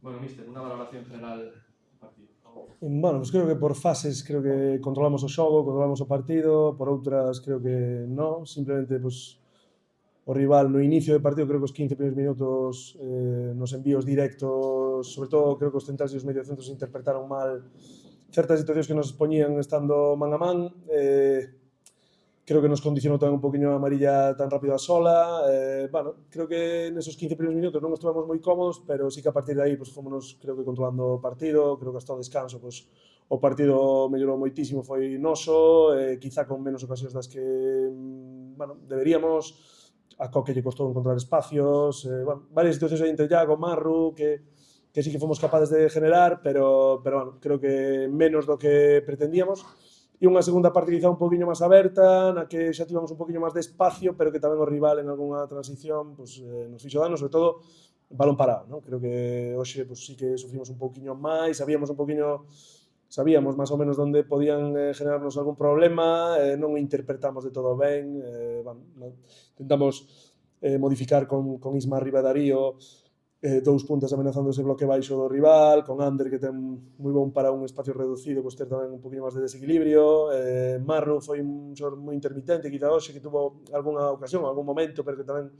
Bueno, míster, unha valoración general do partido. Bueno, pues creo que por fases creo que controlamos o xogo, controlamos o partido, por outras creo que non, simplemente pues, o rival no inicio do partido, creo que os 15 primeiros minutos nos envíos directos, sobre todo creo que os centrais e os mediocentros interpretaron mal certas situacións que nos poñían estando man a man, creo que nos condicionou tamén un poquinho a amarilla tan rápido a sola, bueno, creo que nesos 15 primeiros minutos non estuvamos moi cómodos, pero sí que a partir de aí pues, fomos, creo que controlando o partido, creo que hasta o descanso pues, o partido mellorou moitísimo, foi noso, quizá con menos ocasións das que bueno, deberíamos, a Coque lle costou encontrar espacios, bueno, varias situacións aí entre Iago, Marru, que sí que fomos capaces de generar, pero bueno, creo que menos do que pretendíamos. E unha segunda parte quizá un poquinho máis aberta, na que xa tivemos un poquinho máis de espacio, pero que tamén o rival en algunha transición pues, nos fixo dano, sobre todo balón parado, ¿no? Creo que hoxe pues, sí que sufrimos un poquinho máis, sabíamos máis ou menos onde podían generarnos algún problema, non interpretamos de todo ben, bueno, intentamos modificar con Isma arriba Darío, dous puntas amenazando ese bloque baixo do rival, con Ander que ten moi bon para un espacio reducido, pues ter tamén un poquinho máis de desequilibrio, Marro foi un xogador moi intermitente, quizá hoxe que tuvo algunha ocasión, algún momento, pero que tamén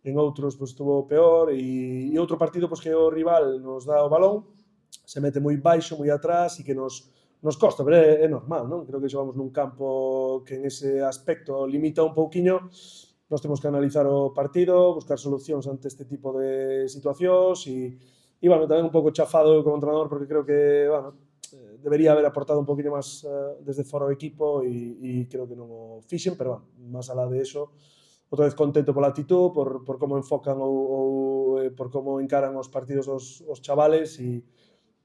en outros pues, estuvo peor, e outro partido pues, que o rival nos dá o balón, se mete moi baixo, moi atrás, e que nos costa, pero é normal, non? Creo que xogamos nun campo que en ese aspecto limita un pouquiño. Nós temos que analizar o partido, buscar solucións ante este tipo de situacións e bueno, tamén un pouco chafado como entrenador porque creo que, bueno, debería haber aportado un poquinho máis desde fora o equipo e creo que non o fixen, pero bueno, máis alá de eso, outra vez contento pola actitud, por como enfocan ou por como encaran os partidos os chavales e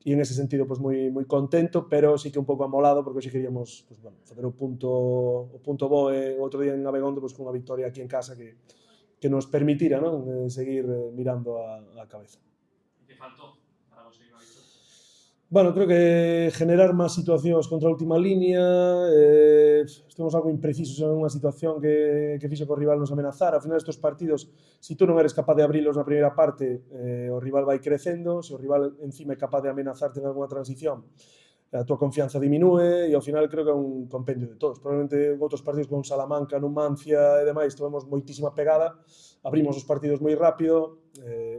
en ese sentido pues moi contento, pero sí que un pouco amolado porque hoxe queríamos pues, bueno, facer o punto bo o outro día en Abegondo pues, cunha victoria aquí en casa que nos permitira non? Seguir mirando a cabeza. E que faltou para conseguir unha victoria? Bueno, creo que generar máis situacións contra a última línea, estuvimos algo imprecisos en unha situación que fixo que o rival nos amenazara. Ao final estes partidos, se tú non eres capaz de abrilos na primeira parte, o rival vai crecendo, se o rival encima é capaz de amenazarte en alguna transición, a tua confianza diminúe e ao final creo que é un compendio de todos. Probablemente en outros partidos con Salamanca, Numancia e demais, tivemos moitísima pegada, abrimos os partidos moi rápido,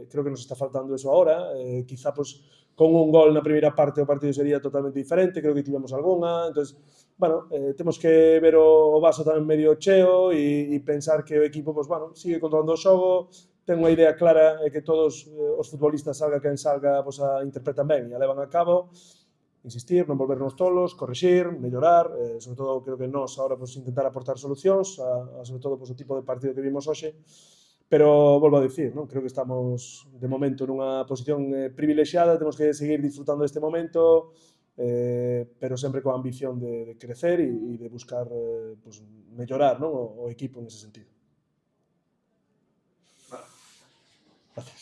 creo que nos está faltando eso agora, quizá pues, con un gol na primeira parte o partido sería totalmente diferente, creo que tivemos algunha, entonces, bueno, temos que ver o vaso tamén medio cheo e pensar que o equipo, pues, bueno, sigue controlando o xogo, ten unha idea clara que todos os futbolistas, salga quen salga, pues, a interpretan ben e a levan a cabo, insistir, non volvernos tolos, corrixir, mellorar, sobre todo creo que nós agora pues, intentar aportar solucións a sobre todo pues, o tipo de partido que vimos hoxe, pero volvo a dicir, non? Creo que estamos de momento nunha posición privilexiada, temos que seguir disfrutando deste momento, pero sempre coa ambición de crecer e de buscar pues, mellorar non? O equipo en ese sentido. Vale. Gracias.